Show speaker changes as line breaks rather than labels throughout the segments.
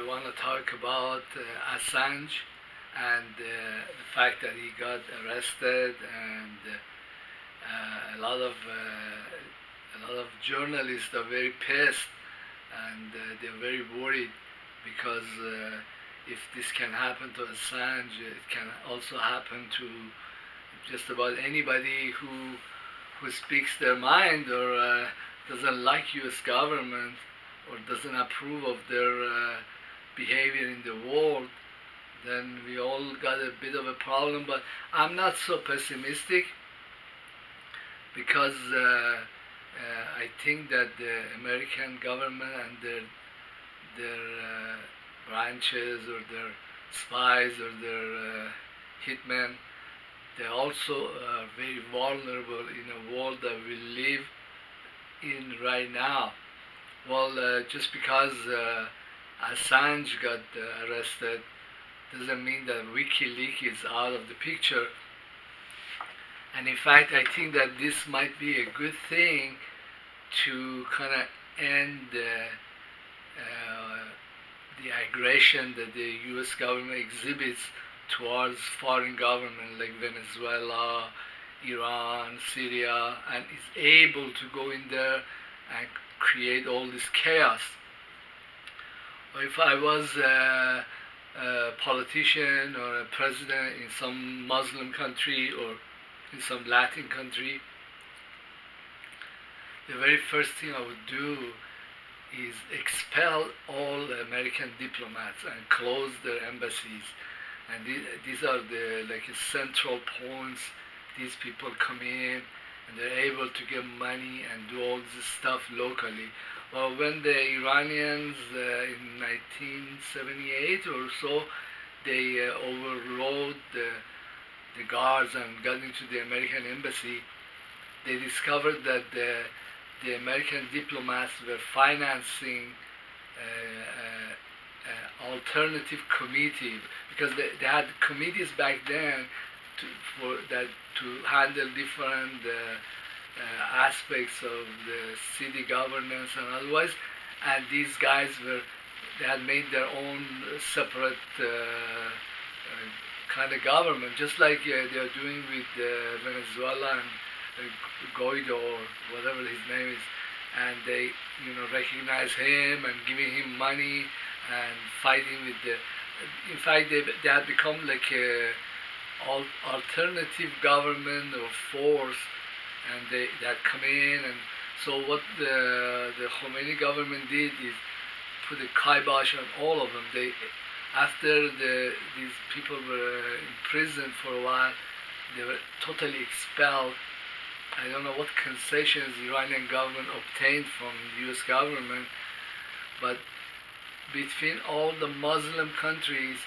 I want to talk about Assange and the fact that he got arrested, and a lot of journalists are very pissed, and they're very worried because if this can happen to Assange, it can also happen to just about anybody who speaks their mind or doesn't like U.S. government or doesn't approve of their behavior in the world. Then we all got a bit of a problem. But I'm not so pessimistic because I think that the American government and their branches or their spies or their hitmen, they also are very vulnerable in a world that we live in right now. Well, just because Assange got arrested doesn't mean that WikiLeaks is out of the picture. And in fact, I think that this might be a good thing to kind of end the aggression that the U.S. government exhibits towards foreign governments like Venezuela, Iran, Syria, and is able to go in there and create all this chaos. If I was a politician or a president in some Muslim country or in some Latin country, the very first thing I would do is expel all the American diplomats and close their embassies. And these are the central points. These people come in and they're able to get money and do all this stuff locally. Well, when the Iranians in 1978 or so, they overrode the guards and got into the American embassy, they discovered that the American diplomats were financing alternative committee, because they had committees back then to handle different aspects of the city governance and otherwise, and these guys they had made their own separate kind of government, just like they are doing with Venezuela and Guaido or whatever his name is, and they recognize him and giving him money and fighting with in fact they had become like a alternative government or force, and they had come in. And so what the Khomeini government did is put a kibosh on all of them. After these people were in prison for a while, they were totally expelled. I don't know what concessions the Iranian government obtained from the U.S. government, but between all the Muslim countries,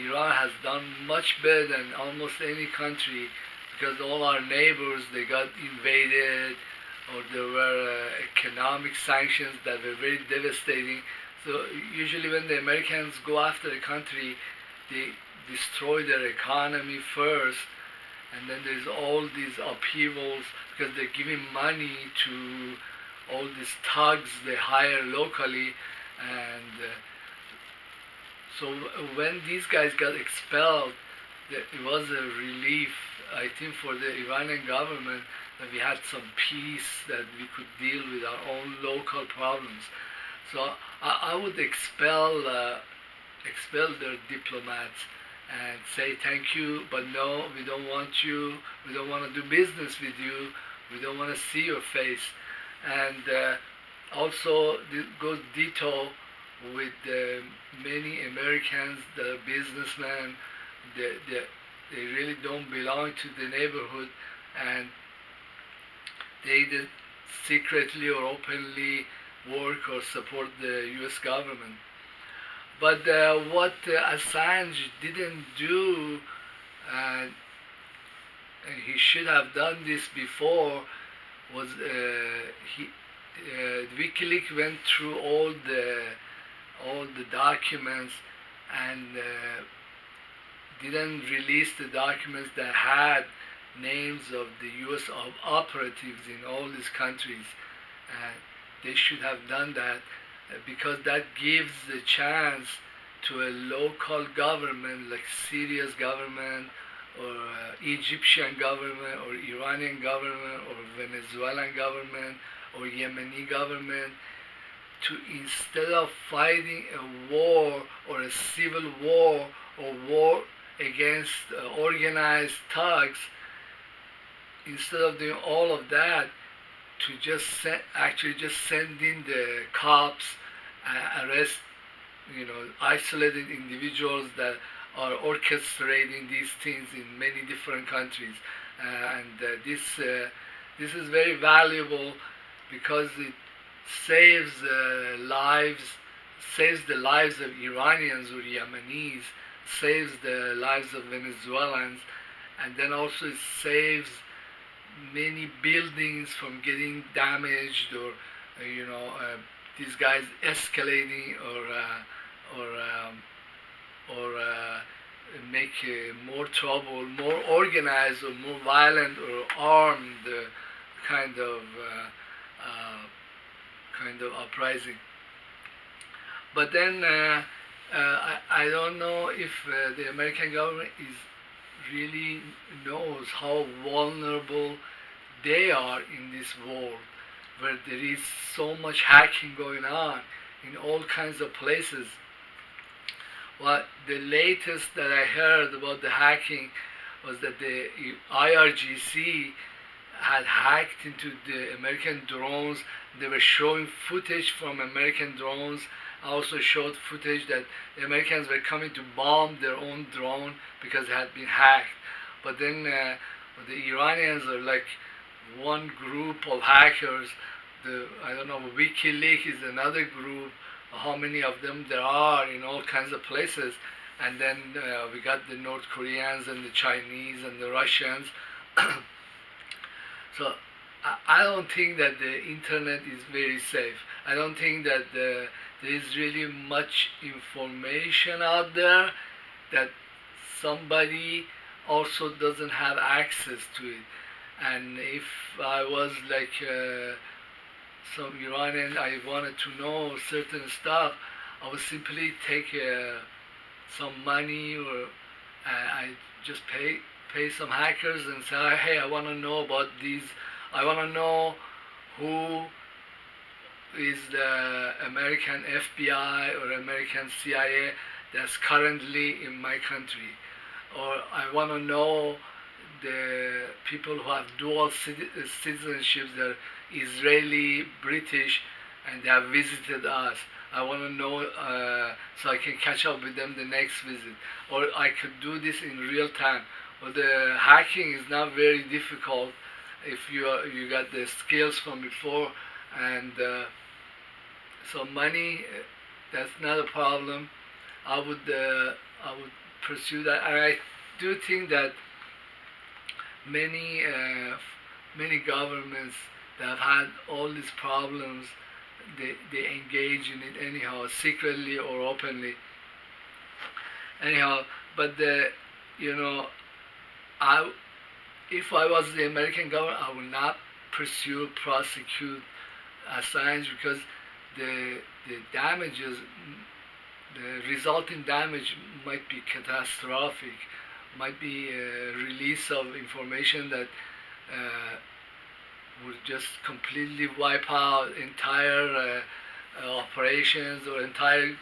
Iran has done much better than almost any country, because all our neighbors, they got invaded, or there were economic sanctions that were very devastating. So usually when the Americans go after a country, they destroy their economy first, and then there's all these upheavals because they're giving money to all these thugs they hire locally. And so when these guys got expelled, it was a relief, I think, for the Iranian government, that we had some peace, that we could deal with our own local problems. So I would expel their diplomats and say thank you, but no, we don't want you, we don't want to do business with you, we don't want to see your face. And also this goes ditto with many Americans that are businessmen. They really don't belong to the neighborhood, and they either secretly or openly work or support the U.S. government. But what Assange didn't do, and he should have done this before, was WikiLeaks went through all the documents and didn't release the documents that had names of the U.S. operatives in all these countries. They should have done that. because that gives the chance to a local government, like Syria's government, or Egyptian government, or Iranian government, or Venezuelan government, or Yemeni government, to, instead of fighting a war or a civil war or war against organized thugs, instead of doing all of that, to just actually just send in the cops, arrest, isolated individuals that are orchestrating these things in many different countries. This is very valuable because it saves lives, saves the lives of Iranians or Yemenis, saves the lives of Venezuelans, and then also it saves many buildings from getting damaged, or these guys escalating, or make more trouble, more organized or more violent or armed kind of uprising. But then I don't know if the American government really knows how vulnerable they are in this world, where there is so much hacking going on in all kinds of places. Well, the latest that I heard about the hacking was that the IRGC had hacked into the American drones. They were showing footage from American drones. Also showed footage that the Americans were coming to bomb their own drone because it had been hacked. But then the Iranians are like one group of hackers. I don't know, WikiLeaks is another group. How many of them there are in all kinds of places. And then we got the North Koreans and the Chinese and the Russians. So I don't think that the internet is very safe. I don't think that there is really much information out there that somebody also doesn't have access to it. And if I was like some Iranian, I wanted to know certain stuff, I would simply take some money, or I just pay some hackers and say, hey, I want to know about these. I want to know who is the American FBI or American CIA that's currently in my country. Or I want to know the people who have dual citizenships, they're Israeli, British, and they have visited us. I want to know so I can catch up with them the next visit. Or I could do this in real time. Well, the hacking is not very difficult if you got the skills from before, and so money, that's not a problem. I would pursue that, and I do think that many governments that have had all these problems, they engage in it anyhow, secretly or openly. Anyhow, but if I was the American government, I would not prosecute Assange, because the damages, the resulting damage might be catastrophic, might be a release of information that would just completely wipe out entire operations or entire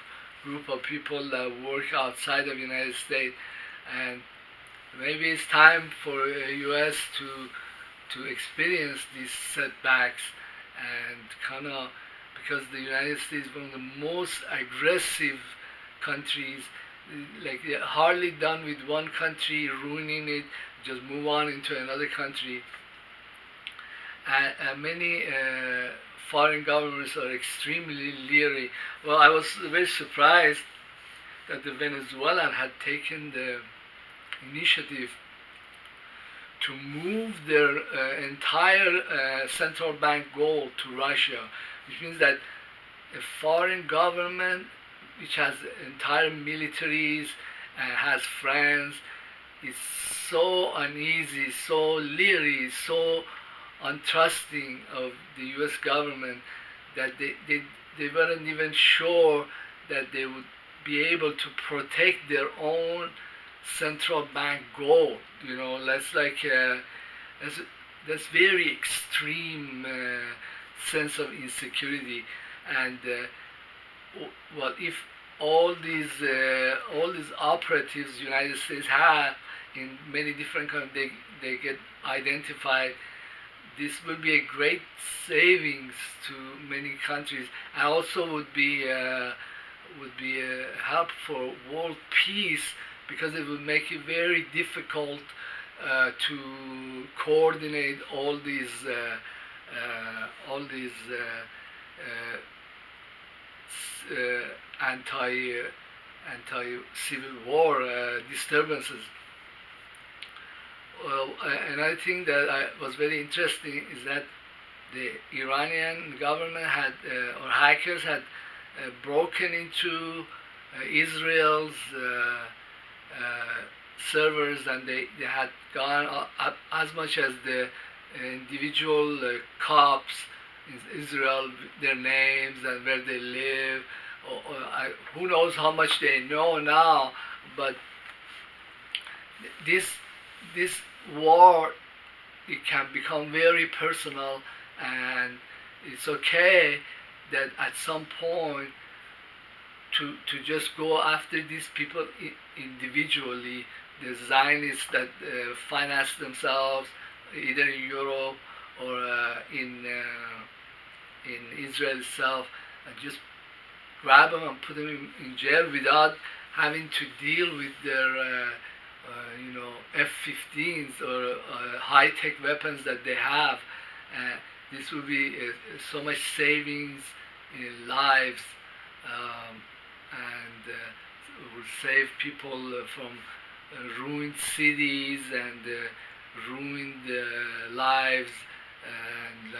group of people that work outside of the United States. And maybe it's time for the U.S. to experience these setbacks, and kind of, because the United States is one of the most aggressive countries, like they're hardly done with one country ruining it, just move on into another country. And many foreign governments are extremely leery. Well, I was very surprised that the Venezuelan had taken the initiative to move their entire central bank gold to Russia, which means that a foreign government which has entire militaries and has friends is so uneasy, so leery, so untrusting of the U.S. government, that they weren't even sure that they would be able to protect their own central bank gold. That's like that's very extreme sense of insecurity. And well, if all these operatives United States have in many different countries, they get identified, this will be a great savings to many countries, and also would be a help for world peace, because it would make it very difficult to coordinate all these anti-civil war disturbances. Well, another thing that was very interesting is that the Iranian government had, or hackers had, broken into Israel's servers, and they had gone up as much as the individual cops in Israel, their names and where they live. Who knows how much they know now, but this war, it can become very personal, and it's okay that at some point to just go after these people individually, the Zionists that finance themselves either in Europe or in Israel itself, and just grab them and put them in jail without having to deal with their F-15s or high-tech weapons that they have. This will be so much savings in lives, and will save people from ruined cities and ruined lives, and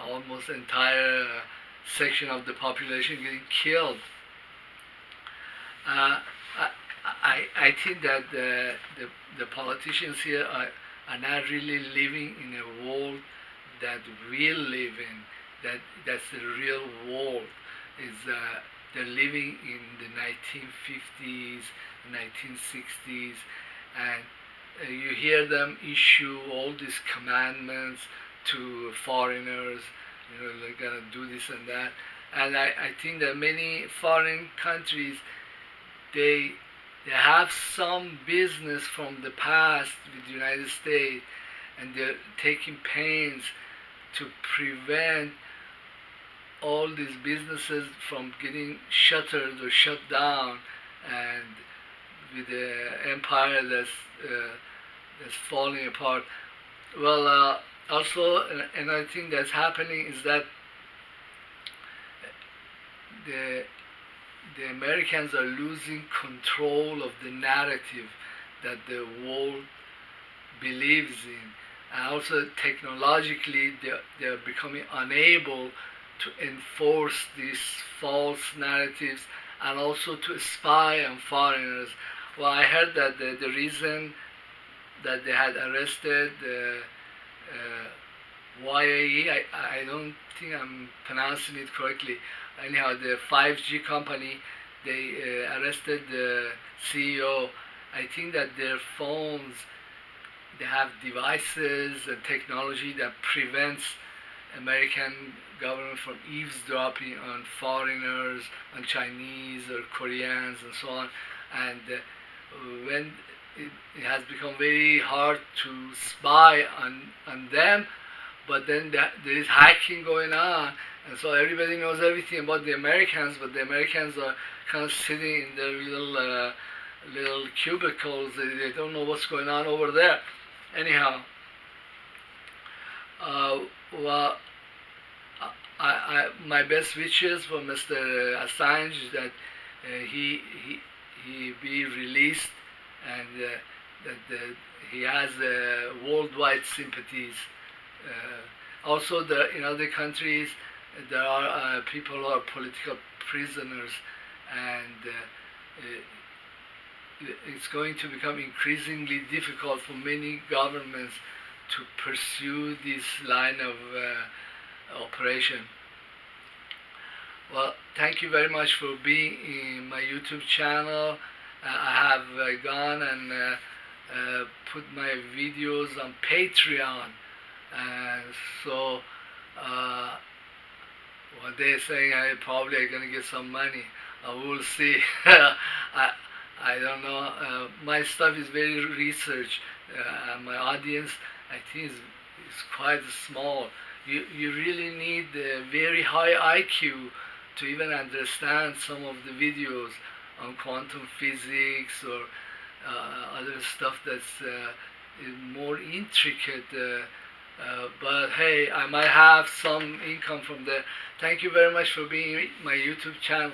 almost entire section of the population getting killed. I think that the politicians here are not really living in a world that we live in. That's the real world. They're living in the 1950s, 1960s, and you hear them issue all these commandments to foreigners. They're gonna do this and that. And I think that many foreign countries, they have some business from the past with the United States, and they're taking pains to prevent all these businesses from getting shuttered or shut down, and with the empire that's falling apart. Well, also another thing that's happening is that the Americans are losing control of the narrative that the world believes in, and also technologically they are becoming unable to enforce these false narratives, and also to spy on foreigners. Well, I heard that the reason that they had arrested YAE, I don't think I'm pronouncing it correctly. Anyhow, the 5G company, they arrested the CEO. I think that their phones, they have devices and technology that prevents American government from eavesdropping on foreigners, on Chinese or Koreans and so on. And when it has become very hard to spy on them, but then there is hacking going on, and so everybody knows everything about the Americans, but the Americans are kind of sitting in their little cubicles. They don't know what's going on over there. Anyhow, well, my best wishes for Mr. Assange is that he be released, and that he has worldwide sympathies. Also, in other countries, there are people who are political prisoners, and it's going to become increasingly difficult for many governments to pursue this line of operation. Well, thank you very much for being in my YouTube channel. I have gone and put my videos on Patreon, and so what they're saying, I probably are gonna get some money. We'll see. I don't know. My stuff is very research. My audience, I think, is quite small. You really need a very high IQ to even understand some of the videos on quantum physics or other stuff that's more intricate. But hey, I might have some income from there. Thank you very much for being my YouTube channel.